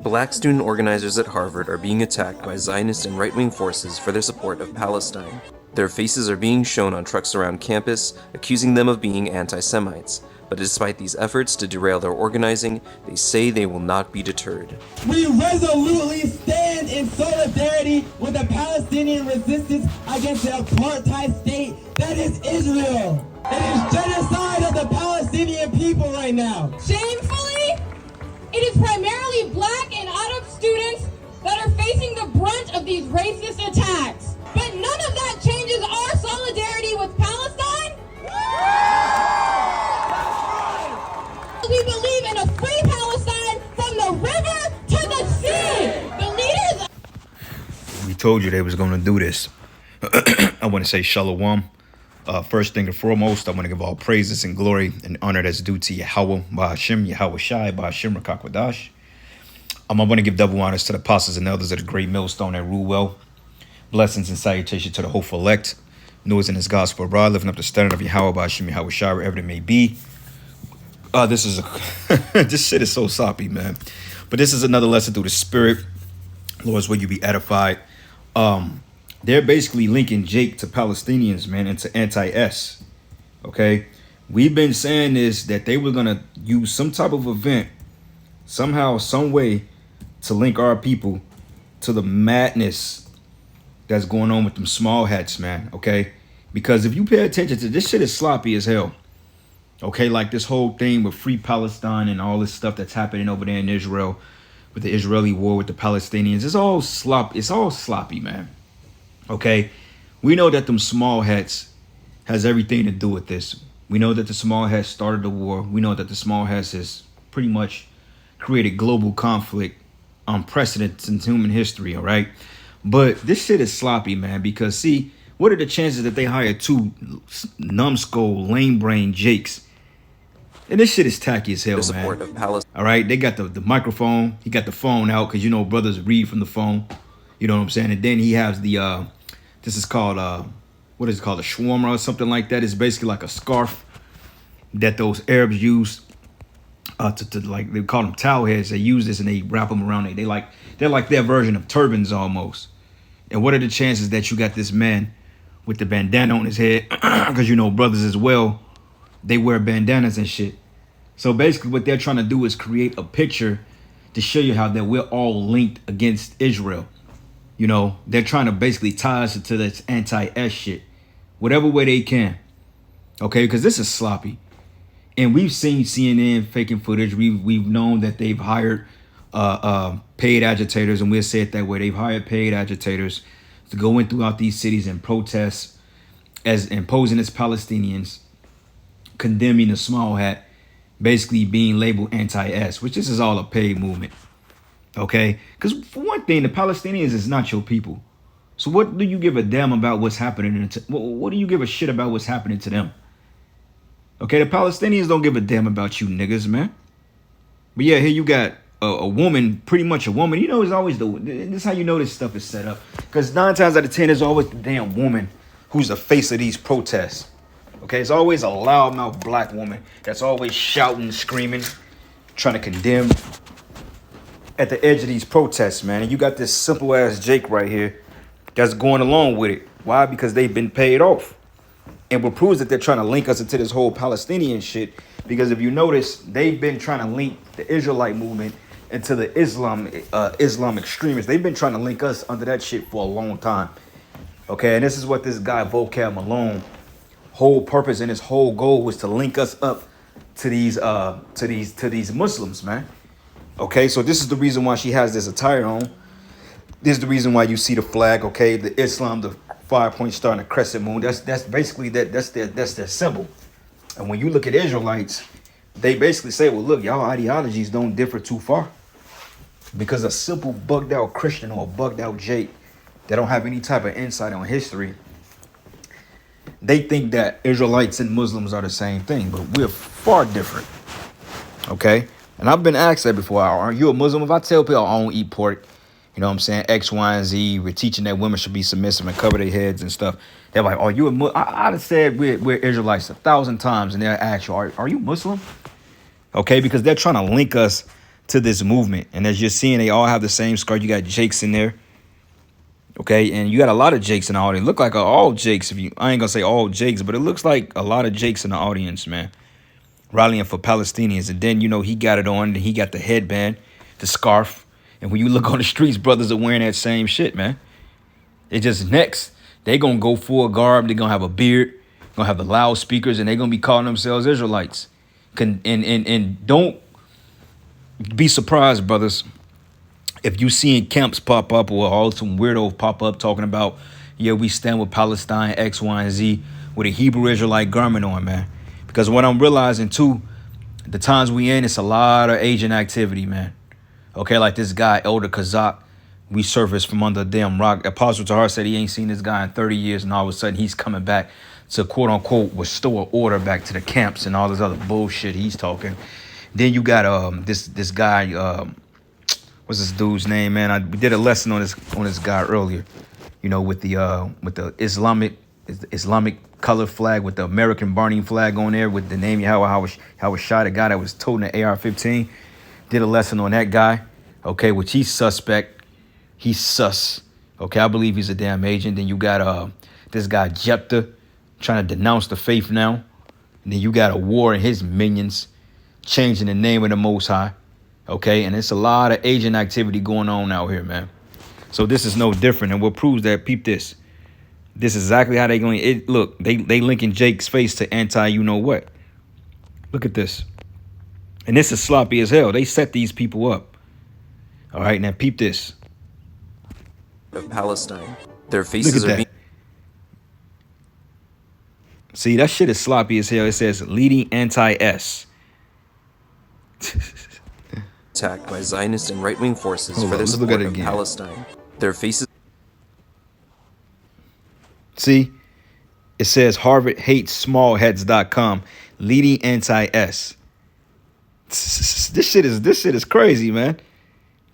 Black student organizers at Harvard are being attacked by Zionist and right-wing forces for their support of Palestine. Their faces are being shown on trucks around campus, accusing them of being anti-Semites. But despite these efforts to derail their organizing, they say they will not be deterred. We resolutely stand in solidarity with the Palestinian resistance against the apartheid state that is Israel. It is genocide of the Palestinian people right now. Shamefully, it is primarily Black and Arab students that are facing the brunt of these racist attacks. But none of that changes our solidarity with Palestine. We believe in a free Palestine from the river to the sea. The leaders... We told you they was going to do this. I want to say shalom. First thing and foremost, I want to give all praises and glory and honor that's due to Yahweh, Bahashem, Yahweh Shai, Bahashem, Rakakwadash. I want to give double honors to the apostles and elders of the great millstone that rule well. Blessings and salutation to the hopeful elect. Noise in his gospel abroad, lifting up the standard of Yahweh, Bahashem, Yahweh Shai, wherever it may be. This shit is so soppy, man. But this is another lesson through the spirit. Lord's will you be edified. They're basically linking Jake to Palestinians, man, and to anti-S. Okay, we've been saying this, that they were gonna use some type of event, somehow, some way, to link our people to the madness that's going on with them small hats, man. Okay, because if you pay attention to this, shit is sloppy as hell. Okay, like this whole thing with Free Palestine and all this stuff that's happening over there in Israel with the Israeli war with the Palestinians. It's all sloppy, man. Okay, we know that them small hats has everything to do with this. We know that the small hats started the war. We know that the small hats has pretty much created global conflict, unprecedented in human history, all right? But this shit is sloppy, man, because see, what are the chances that they hire two numbskull, lame brain Jakes? And this shit is tacky as hell, man. All right, they got the microphone. He got the phone out because, you know, brothers read from the phone. You know what I'm saying? And then he has the, this is called, what is it called? A shawarma or something like that. It's basically like a scarf that those Arabs use to like, they call them towel heads. They use this and they wrap them around. They're like their version of turbans almost. And what are the chances that you got this man with the bandana on his head? Because, you know, brothers as well, they wear bandanas and shit. So basically what they're trying to do is create a picture to show you how that we're all linked against Israel. You know, they're trying to basically tie us to this anti-S shit, whatever way they can. Okay, because this is sloppy. And we've seen CNN faking footage. We've known that they've hired paid agitators, and we'll say it that way. They've hired paid agitators to go in throughout these cities and protest as imposing as Palestinians, condemning the small hat, basically being labeled anti-S, which this is all a paid movement. Okay, because for one thing, the Palestinians is not your people. So what do you give a damn about what's happening? What do you give a shit about what's happening to them? Okay, the Palestinians don't give a damn about you niggas, man. But yeah, here you got a woman, pretty much a woman. You know, it's always this is how you know this stuff is set up. Because 9 times out of 10, it's always the damn woman who's the face of these protests. Okay, it's always a loudmouth black woman that's always shouting, screaming, trying to condemn at the edge of these protests, man. And you got this simple ass Jake right here that's going along with it. Why? Because they've been paid off. And what proves that they're trying to link us into this whole Palestinian shit, because if you notice, they've been trying to link the Israelite movement into the Islam extremists. They've been trying to link us under that shit for a long time. Okay, and this is what this guy Vocab Malone whole purpose and his whole goal was to link us up to these Muslims, man. Okay, so this is the reason why she has this attire on. This is the reason why you see the flag, okay, the Islam, the 5-point star and the crescent moon. That's basically that's their symbol. And when you look at Israelites, they basically say, well, look, y'all ideologies don't differ too far. Because a simple bugged out Christian or a bugged out Jake that don't have any type of insight on history, they think that Israelites and Muslims are the same thing, but we're far different. Okay? And I've been asked that before. Are you a Muslim? If I tell people I don't eat pork, you know what I'm saying, X, Y, and Z, we're teaching that women should be submissive and cover their heads and stuff. They're like, are you a Muslim? I'd have said we're Israelites 1,000 times, and they'll ask you, are you Muslim? Okay, because they're trying to link us to this movement. And as you're seeing, they all have the same scar. You got Jakes in there. Okay, and you got a lot of Jakes in the audience. Look like all Jakes. I ain't gonna say all Jakes, but it looks like a lot of Jakes in the audience, man. Rallying for Palestinians. And then, he got it on. And he got the headband, the scarf. And when you look on the streets, brothers are wearing that same shit, man. It just next. They gonna go full garb. They gonna have a beard. Gonna have the loudspeakers, and they gonna be calling themselves Israelites. And don't be surprised, brothers, if you seeing camps pop up or all some weirdos pop up talking about, yeah, we stand with Palestine, X, Y, and Z with a Hebrew Israelite garment on, man. Because what I'm realizing too, the times we in, it's a lot of Asian activity, man. Okay, like this guy, Elder Kazak, we surfaced from under a damn rock. Apostle Tahar said he ain't seen this guy in 30 years, and all of a sudden he's coming back to quote unquote restore order back to the camps and all this other bullshit he's talking. Then you got this guy, what's this dude's name, man? We did a lesson on this guy earlier, with the Islamic color flag with the American Barney flag on there with the name Yahweh Shai, the guy that was toting the AR-15. Did a lesson on that guy, okay, which he's suspect. He's sus. Okay, I believe he's a damn agent. Then you got this guy Jephthah trying to denounce the faith now. And then you got a war and his minions changing the name of the Most High. Okay, and it's a lot of Asian activity going on out here, man. So this is no different. And what proves that, peep this. This is exactly how they going. Look, they linking Jake's face to anti-you-know-what. Look at this. And this is sloppy as hell. They set these people up. All right, now peep this. Of Palestine. Their faces Look at are being... See, that shit is sloppy as hell. It says leading anti-S. attacked by Zionist and right-wing forces Hold for on, their let's look at support it of again. Palestine. Their faces... See, it says Harvard hates smallheads.com, leading anti-S. This shit is crazy, man.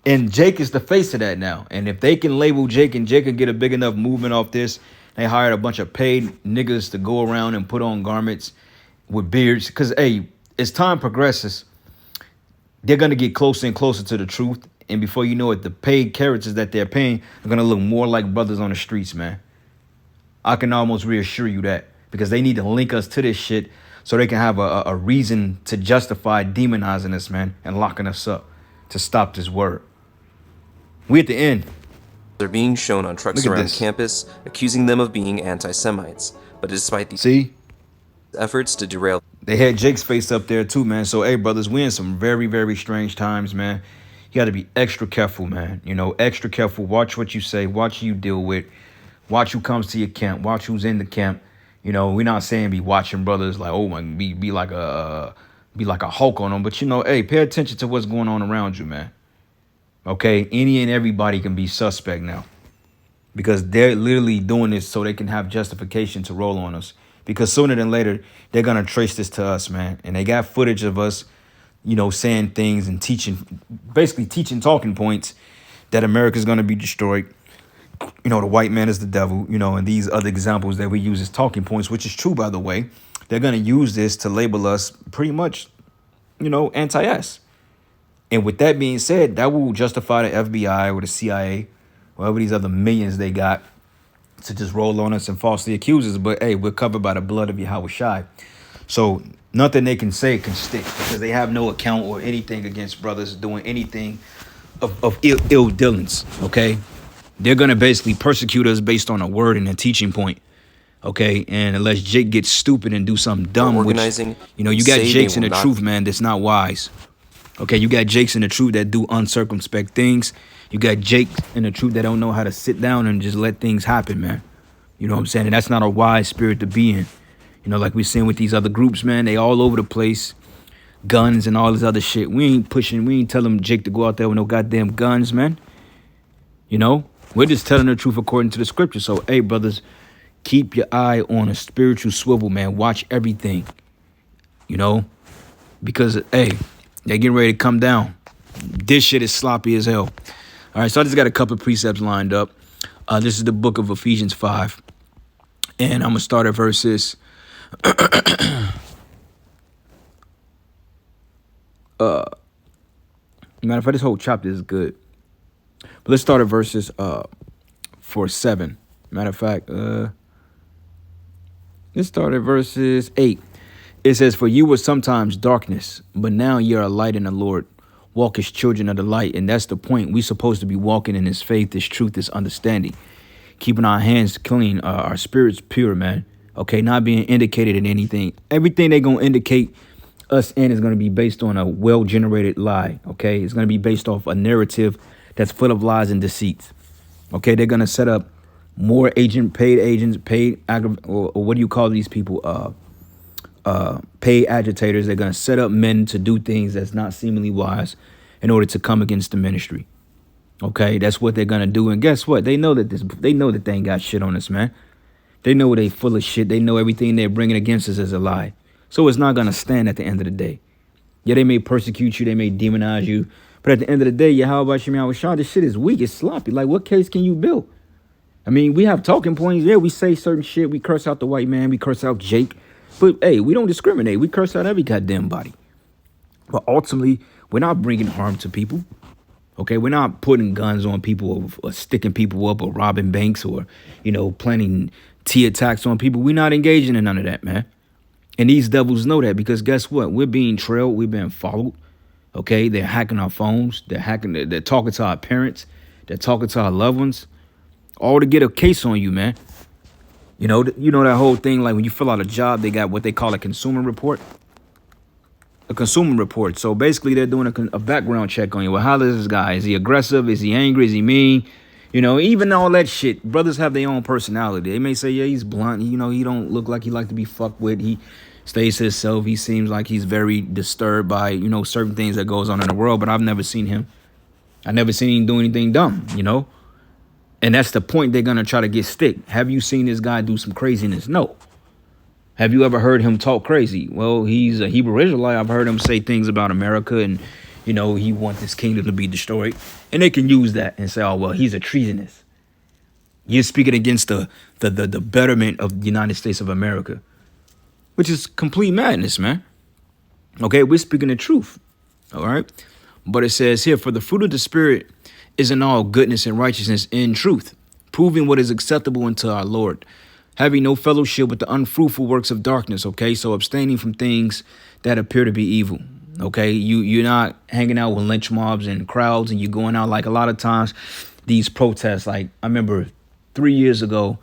And Jake is the face of that now. And if they can label Jake and Jake can get a big enough movement off this, they hired a bunch of paid niggas to go around and put on garments with beards. Because, hey, as time progresses, they're going to get closer and closer to the truth. And before you know it, the paid characters that they're paying are going to look more like brothers on the streets, man. I can almost reassure you that. Because they need to link us to this shit so they can have a reason to justify demonizing us, man, and locking us up to stop this word. We at the end. They're being shown on trucks around campus, accusing them of being anti-Semites. But despite these efforts to derail... They had Jake's face up there too, man. So, hey, brothers, we're in some very, very strange times, man. You got to be extra careful, man. Extra careful. Watch what you say. Watch who you deal with. Watch who comes to your camp. Watch who's in the camp. We're not saying be watching brothers like, oh, man, be like a Hulk on them. But, hey, pay attention to what's going on around you, man. Okay, any and everybody can be suspect now because they're literally doing this so they can have justification to roll on us. Because sooner than later, they're going to trace this to us, man. And they got footage of us, saying things and basically teaching talking points that America's going to be destroyed. The white man is the devil, and these other examples that we use as talking points, which is true, by the way. They're going to use this to label us pretty much, anti-us. And with that being said, that will justify the FBI or the CIA, whatever these other millions they got to just roll on us and falsely accuse us. But, hey, we're covered by the blood of Yahweh Shai. So nothing they can say can stick because they have no account or anything against brothers doing anything of ill dealings, okay? They're going to basically persecute us based on a word and a teaching point, okay? And unless Jake gets stupid and do something dumb, organizing, you got Jakes in the truth, man, that's not wise. Okay, you got Jakes in the truth that do uncircumspect things. You got Jake in the truth that don't know how to sit down and just let things happen, man. You know what I'm saying? And that's not a wise spirit to be in. Like we're seeing with these other groups, man, they all over the place. Guns and all this other shit. We ain't telling Jake to go out there with no goddamn guns, man. We're just telling the truth according to the scripture. So, hey, brothers, keep your eye on a spiritual swivel, man. Watch everything, because, hey, they're getting ready to come down. This shit is sloppy as hell. All right, so I just got a couple of precepts lined up. This is the book of Ephesians 5. And I'm going to start at verses... Matter of fact, this whole chapter is good. But let's start at verses 7. Matter of fact, let's start at verses 8. It says, "For you were sometimes darkness, but now you're a light in the Lord. Walk as children of the light." And that's the point. We're supposed to be walking in this faith, this truth, this understanding. Keeping our hands clean, our spirits pure, man. Okay, not being indicated in anything. Everything they're going to indicate us in is going to be based on a well-generated lie. Okay, it's going to be based off a narrative that's full of lies and deceits. Okay, they're going to set up more paid agents, or what do you call these people? Paid agitators. They're going to set up men to do things that's not seemingly wise in order to come against the ministry. Okay, that's what they're going to do. And guess what? They know that they ain't got shit on us, man. They know they full of shit. They know everything they're bringing against us is a lie. So it's not going to stand at the end of the day. Yeah, they may persecute you. They may demonize you. But at the end of the day, Yahweh Shem Yahweh Shah, this shit is weak. It's sloppy. Like, what case can you build? I mean, we have talking points. Yeah, we say certain shit. We curse out the white man. We curse out Jake. But, hey, we don't discriminate. We curse out every goddamn body. But ultimately, we're not bringing harm to people. Okay, we're not putting guns on people or sticking people up or robbing banks or, planning T attacks on people. We're not engaging in none of that, man. And these devils know that because guess what? We're being trailed. We're being followed. Okay, they're hacking our phones. They're talking to our parents. They're talking to our loved ones. All to get a case on you, man. You know that whole thing, like when you fill out a job, they got what they call a consumer report. A consumer report. So basically they're doing a background check on you. Well, how is this guy? Is he aggressive? Is he angry? Is he mean? Even all that shit. Brothers have their own personality. They may say, yeah, he's blunt. He don't look like he like to be fucked with. He stays to himself. He seems like he's very disturbed by, certain things that goes on in the world. But I've never seen him. I never seen him do anything dumb, And that's the point they're going to try to get stick. Have you seen this guy do some craziness? No. Have you ever heard him talk crazy? Well, he's a Hebrew Israelite. I've heard him say things about America and, he wants his kingdom to be destroyed. And they can use that and say, oh, well, he's a treasonous. You're speaking against the betterment of the United States of America, which is complete madness, man. Okay, we're speaking the truth. All right. But it says here, for the fruit of the Spirit is in all goodness and righteousness in truth, proving what is acceptable unto our Lord, having no fellowship with the unfruitful works of darkness. Okay, so abstaining from things that appear to be evil. Okay, you're not hanging out with lynch mobs and crowds, and you're going out like a lot of times these protests. Like I remember 3 years ago,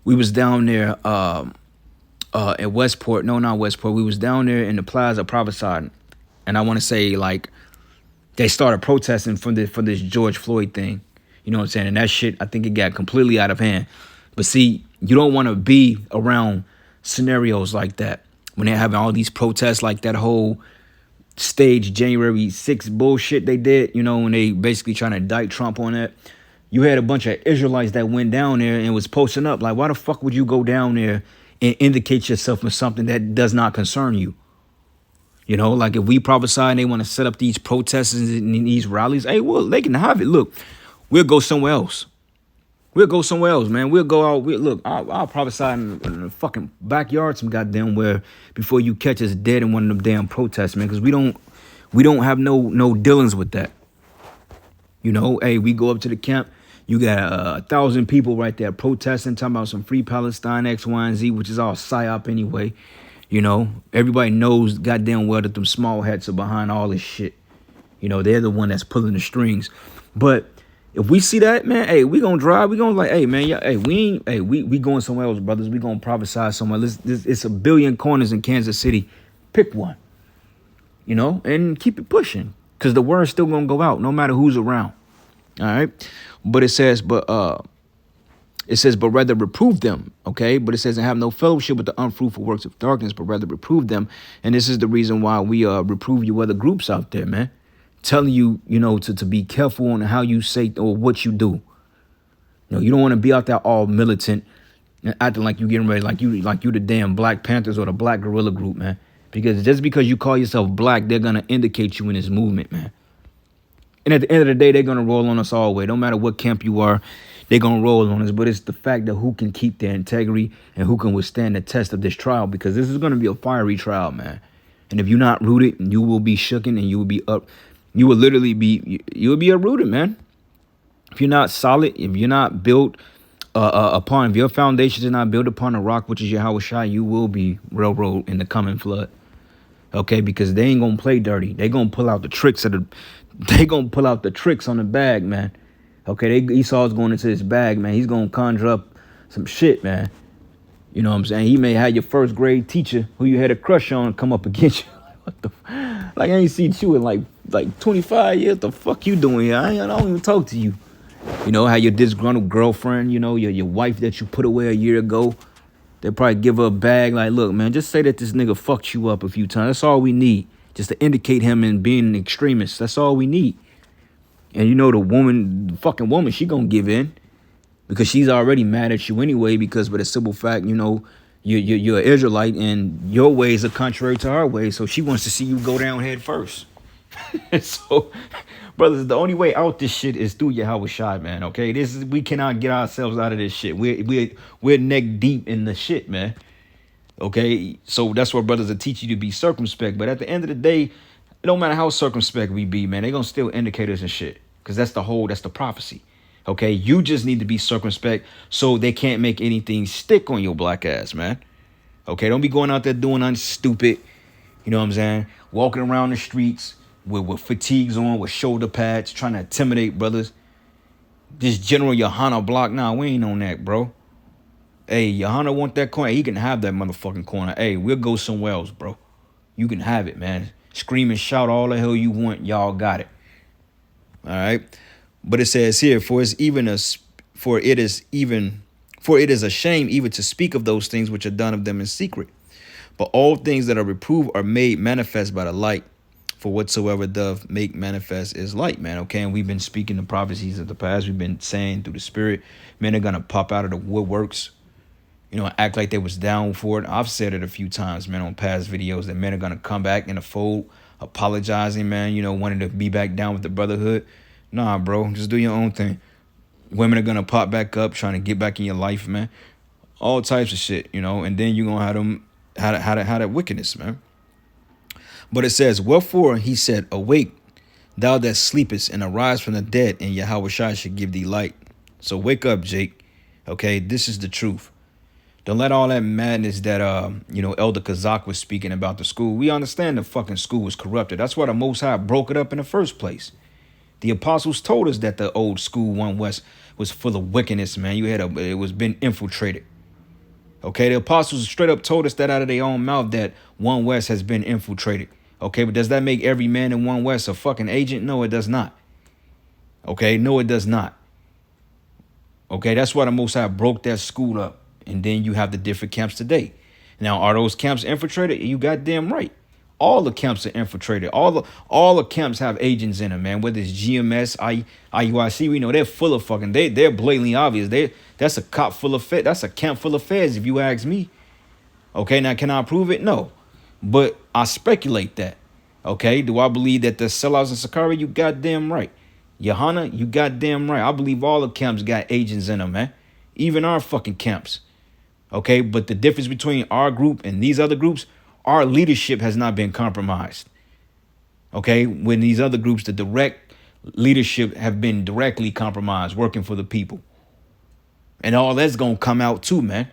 we was down there at Westport. No, not Westport. We was down there in the Plaza Prophesied, and I want to say like they started protesting for this George Floyd thing. You know what I'm saying? And that shit, I think it got completely out of hand. But see, you don't want to be around scenarios like that when they're having all these protests, like that whole stage January 6th bullshit they did, when they basically trying to indict Trump on that. You had a bunch of Israelites that went down there and was posting up. Like, why the fuck would you go down there and indicate yourself with something that does not concern you? Like if we prophesy and they want to set up these protests and these rallies, hey, well, they can have it. Look, we'll go somewhere else. We'll go somewhere else, man. We'll go out. Look, I'll prophesy in the fucking backyard some goddamn where before you catch us dead in one of them damn protests, man. Because we don't have no dealings with that. Hey, we go up to the camp. You got 1,000 people right there protesting, talking about some free Palestine, X, Y, and Z, which is all psyop anyway. Everybody knows goddamn well that them small hats are behind all this shit. They're the one that's pulling the strings. But if we see that, man, hey, we gonna drive. We gonna like, hey, man, yeah, hey, we going somewhere else, brothers. We gonna prophesy somewhere. It's a billion corners in Kansas City. Pick one, and keep it pushing, cause the word's still gonna go out no matter who's around. All right, but it says, but rather reprove them. Okay, but it says, and have no fellowship with the unfruitful works of darkness, but rather reprove them. And this is the reason why we reprove you other groups out there, man. Telling you, to be careful on how you say or what you do. You don't want to be out there all militant and acting like you getting ready, like you the damn Black Panthers or the Black Guerrilla Group, man. Because just because you call yourself black, they're gonna indicate you in this movement, man. And at the end of the day, they're gonna roll on us all way. No matter what camp you are, they're gonna roll on us. But it's the fact that who can keep their integrity and who can withstand the test of this trial, because this is gonna be a fiery trial, man. And if you're not rooted, you will be shooken and you will be up. You will literally be, you will be uprooted, man. If you're not solid, if you're not built upon, if your foundations are not built upon the rock, which is Yahweh Shai, you will be railroad in the coming flood. Okay, because they ain't gonna play dirty. They gonna pull out the tricks they gonna pull out the tricks on the bag, man. Okay, Esau's going into his bag, man. He's gonna conjure up some shit, man. You know what I'm saying? He may have your first grade teacher who you had a crush on come up against you. What the? Like, I ain't seen you in like 25 years. What the fuck you doing here? I don't even talk to you. You know how your disgruntled girlfriend, you know, your wife that you put away a year ago, they probably give her a bag like, look, man, just say that this nigga fucked you up a few times. That's all we need. Just to indicate him in being an extremist. That's all we need. And you know the fucking woman, she gonna give in. Because she's already mad at you anyway, because with a simple fact, you know, you're an Israelite and your ways are contrary to her ways. So she wants to see you go down head first. So, brothers, the only way out this shit is through Yahweh Shai, man. Okay, we cannot get ourselves out of this shit. We're neck deep in the shit, man. Okay, so that's why brothers will teach you to be circumspect. But at the end of the day, it don't matter how circumspect we be, man. They gonna still indicate us and shit, because that's the prophecy. Okay, you just need to be circumspect so they can't make anything stick on your black ass, man. Okay, don't be going out there doing nothing stupid. You know what I'm saying? Walking around the streets with fatigues on, with shoulder pads, trying to intimidate brothers. This General Yohana block, nah, we ain't on that, bro. Hey, Yohana want that corner. He can have that motherfucking corner. Hey, we'll go somewhere else, bro. You can have it, man. Scream and shout all the hell you want. Y'all got it. All right. But it says here, for it is a shame even to speak of those things which are done of them in secret. But all things that are reproved are made manifest by the light. For whatsoever doth make manifest is light, man. Okay, and we've been speaking the prophecies of the past. We've been saying through the spirit, men are gonna pop out of the woodworks, you know, act like they was down for it. I've said it a few times, man, on past videos, that men are gonna come back in the fold, apologizing, man, you know, wanting to be back down with the brotherhood. Nah, bro, just do your own thing. Women are gonna pop back up, trying to get back in your life, man. All types of shit, you know. And then you're gonna have them how that wickedness, man. But it says, wherefore he said, awake, thou that sleepest, and arise from the dead, and Yahweh Shai should give thee light. So wake up, Jake. Okay, this is the truth. Don't let all that madness that you know, Elder Kazak was speaking about the school. We understand the fucking school was corrupted. That's why the Most High broke it up in the first place. The apostles told us that the old school, One West, was full of wickedness, man. It was been infiltrated. Okay, the apostles straight up told us that out of their own mouth, that One West has been infiltrated. Okay, but does that make every man in One West a fucking agent? No, it does not. Okay, no, it does not. Okay, that's why the Most High broke that school up. And then you have the different camps today. Now, are those camps infiltrated? You goddamn right. All the camps are infiltrated. All the camps have agents in them, man. Whether it's GMS, IUIC, we know they're full of fucking. They're blatantly obvious. That's a cop full of feds. That's a camp full of feds, if you ask me. Okay, now can I prove it? No, but I speculate that. Okay, do I believe that the sellouts in Sakari? You goddamn right. Yohana, you goddamn right. I believe all the camps got agents in them, man. Even our fucking camps. Okay, but the difference between our group and these other groups, our leadership has not been compromised. Okay, when these other groups, the direct leadership have been directly compromised, working for the people. And all that's going to come out too, man.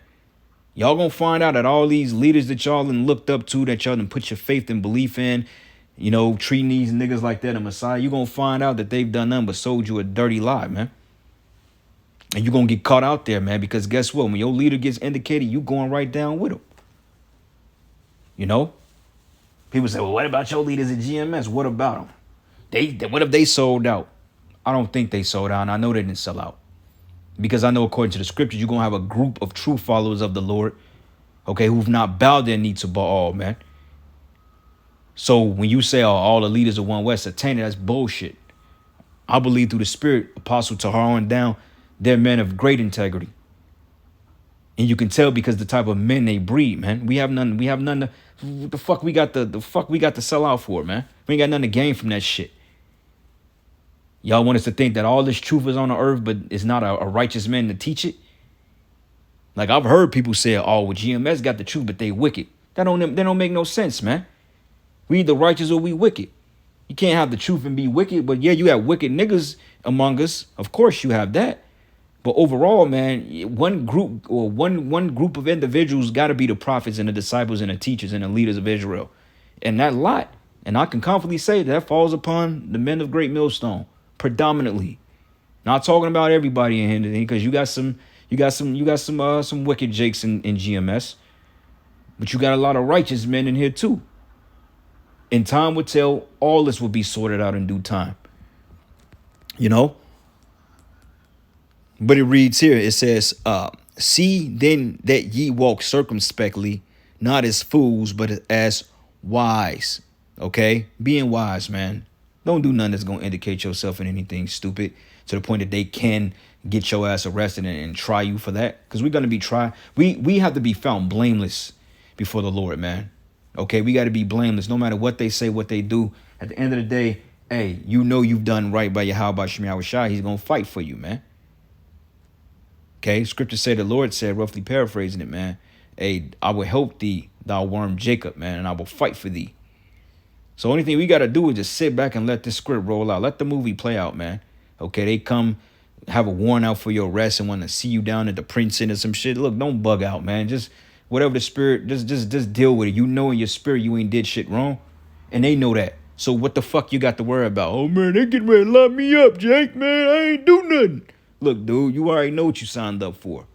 Y'all going to find out that all these leaders that y'all done looked up to, that y'all done put your faith and belief in, you know, treating these niggas like they're the Messiah, you're going to find out that they've done nothing but sold you a dirty lie, man. And you're going to get caught out there, man, because guess what? When your leader gets indicated, you going right down with him. You know? People say, well, what about your leaders at GMS? What about them? What if they sold out? I don't think they sold out, and I know they didn't sell out. Because I know according to the scriptures, you're going to have a group of true followers of the Lord, okay, who've not bowed their knee to Baal, man. So when you say, oh, all the leaders of One West are tainted, that's bullshit. I believe through the Spirit, Apostle Tahar on down, they're men of great integrity. And you can tell because the type of men they breed, man. We have none to, what the fuck we got to sell out for, man? We ain't got nothing to gain from that shit. Y'all want us to think that all this truth is on the earth, but it's not a righteous man to teach it? Like I've heard people say, oh, well, GMS got the truth, but they wicked. That don't make no sense, man. We either righteous or we wicked. You can't have the truth and be wicked. But yeah, you have wicked niggas among us. Of course you have that. But overall, man, one group or one group of individuals got to be the prophets and the disciples and the teachers and the leaders of Israel. And that lot, and I can confidently say that falls upon the men of Great Millstone predominantly. Not talking about everybody in here, because you got some wicked jakes in GMS, but you got a lot of righteous men in here too. And time will tell, all this will be sorted out in due time. You know? But it reads here, it says, see then that ye walk circumspectly, not as fools, but as wise. Okay? Being wise, man. Don't do nothing that's going to indicate yourself in anything stupid to the point that they can get your ass arrested and try you for that. Because we're going to be tried. We have to be found blameless before the Lord, man. Okay? We got to be blameless no matter what they say, what they do. At the end of the day, hey, you know you've done right by Yahweh Shem Yahushua. He's going to fight for you, man. Okay, scripture said, the Lord said, roughly paraphrasing it, man, hey, I will help thee, thou worm Jacob, man, and I will fight for thee. So only thing we got to do is just sit back and let this script roll out. Let the movie play out, man. Okay, they come have a warrant out for your arrest and want to see you down at the precinct or some shit. Look, don't bug out, man. Just whatever the spirit, just deal with it. You know in your spirit you ain't did shit wrong, and they know that. So what the fuck you got to worry about? Oh, man, they getting ready to lock me up, Jake, man. I ain't do nothing. Look, dude, you already know what you signed up for.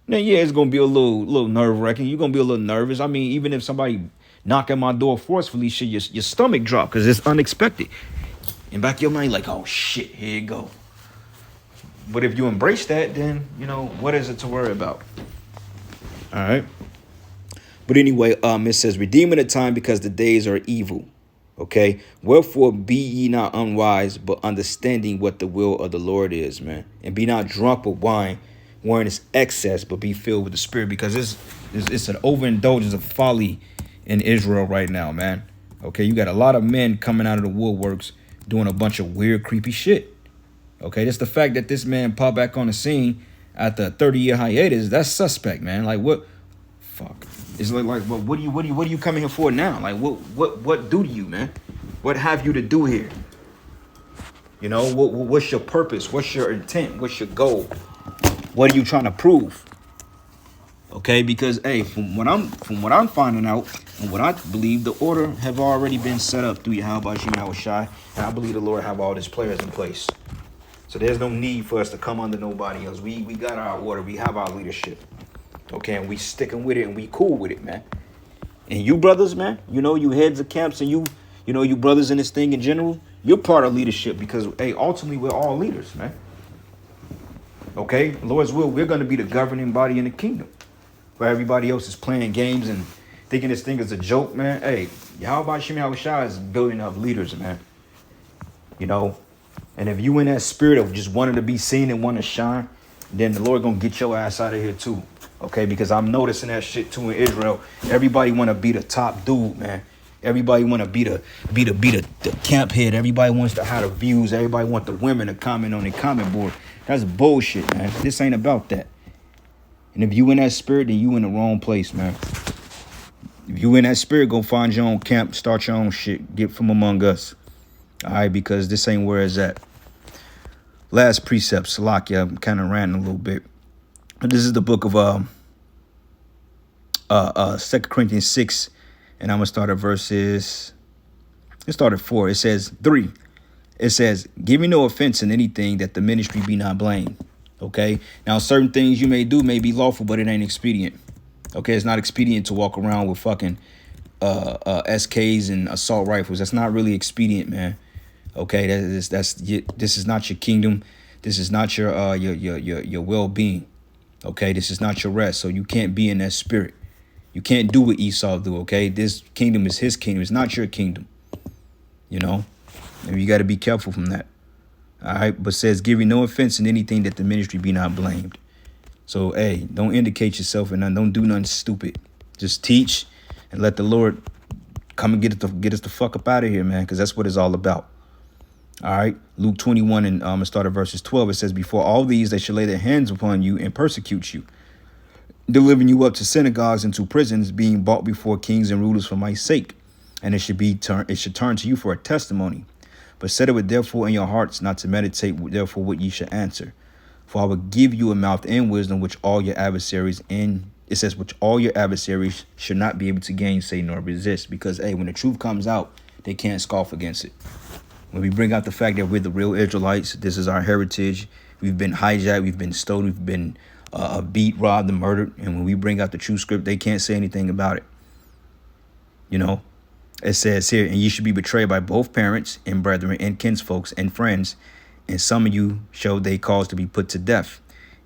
Now, yeah, it's going to be a little nerve-wracking. You're going to be a little nervous. I mean, even if somebody knock at my door forcefully, shit, your stomach drop because it's unexpected. In back of your mind, like, oh, shit, here you go. But if you embrace that, then, you know, what is it to worry about? All right. But anyway, it says, redeeming the time because the days are evil. Okay, wherefore be ye not unwise, but understanding what the will of the Lord is, man. And be not drunk with wine, wherein is excess, but be filled with the Spirit, because it's an overindulgence of folly in Israel right now, man. Okay, you got a lot of men coming out of the woodworks doing a bunch of weird, creepy shit. Okay, just the fact that this man popped back on the scene after a 30-year hiatus, that's suspect, man. Like, what? Fuck. It's like what are you coming here for now? Like, what do you, man? What have you to do here? You know, what's your purpose? What's your intent? What's your goal? What are you trying to prove? Okay, because hey, from what I'm finding out and what I believe, the order have already been set up through Yahweh Shem Yahushua, and I believe the Lord have all his players in place. So there's no need for us to come under nobody else. We got our order. We have our leadership. Okay, and we sticking with it and we cool with it, man. And you brothers, man, you know, you heads of camps and you know, you brothers in this thing in general, you're part of leadership because, hey, ultimately we're all leaders, man. Okay, Lord's will, we're going to be the governing body in the kingdom. Where everybody else is playing games and thinking this thing is a joke, man. Hey, Yahweh Shem Yahushua is building up leaders, man. You know, and if you in that spirit of just wanting to be seen and want to shine, then the Lord going to get your ass out of here too. Okay, because I'm noticing that shit too in Israel. Everybody want to be the top dude, man. Everybody want to be the camp head. Everybody wants to have the views. Everybody want the women to comment on the comment board. That's bullshit, man. This ain't about that. And if you in that spirit, then you in the wrong place, man. If you in that spirit, go find your own camp, start your own shit, get from among us. All right, because this ain't where it's at. Last precept, Salakia. I'm kind of ranting a little bit. This is the book of 2 Corinthians 6, and I'm gonna start at verses. Let's start at 4. It says 3. It says, "Giving no offense in anything, that the ministry be not blamed." Okay. Now, certain things you may do may be lawful, but it ain't expedient. Okay, it's not expedient to walk around with fucking SKs and assault rifles. That's not really expedient, man. Okay, this is not your kingdom. This is not your well-being. Okay, this is not your rest, so you can't be in that spirit. You can't do what Esau do, okay? This kingdom is his kingdom. It's not your kingdom, you know? And you got to be careful from that, all right? But says, giving no offense in anything, that the ministry be not blamed. So, hey, don't indicate yourself and don't do nothing stupid. Just teach and let the Lord come and get us the fuck up out of here, man, because that's what it's all about. All right, Luke 21 and I'm gonna start at verses 12. It says, "Before all these they shall lay their hands upon you and persecute you, delivering you up to synagogues and to prisons, being brought before kings and rulers for my sake, and it should turn to you for a testimony. But set it with therefore in your hearts, not to meditate therefore what ye should answer. For I will give you a mouth and wisdom which all your adversaries which all your adversaries should not be able to gainsay nor resist. Because hey, when the truth comes out, they can't scoff against it. When we bring out the fact that we're the real Israelites, this is our heritage. We've been hijacked, we've been stolen, we've been beat, robbed, and murdered. And when we bring out the true script, they can't say anything about it. You know, it says here, and you should be betrayed by both parents and brethren and kinsfolks and friends. And some of you shall they cause to be put to death.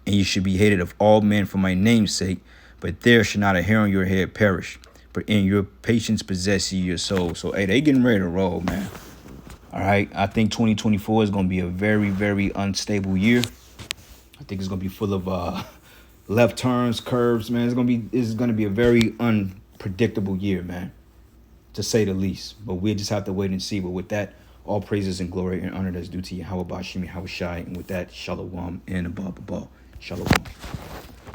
And you should be hated of all men for my name's sake. But there should not a hair on your head perish. But in your patience possess ye your soul. So, hey, they getting ready to roll, man. All right. I think 2024 is going to be a very, very unstable year. I think it's going to be full of left turns, curves, man. It's going to be a very unpredictable year, man, to say the least. But we just have to wait and see. But with that, all praises and glory and honor that's due to Yahweh Bashim, Yahweh Shai. And with that, Shalom and above. Shalom.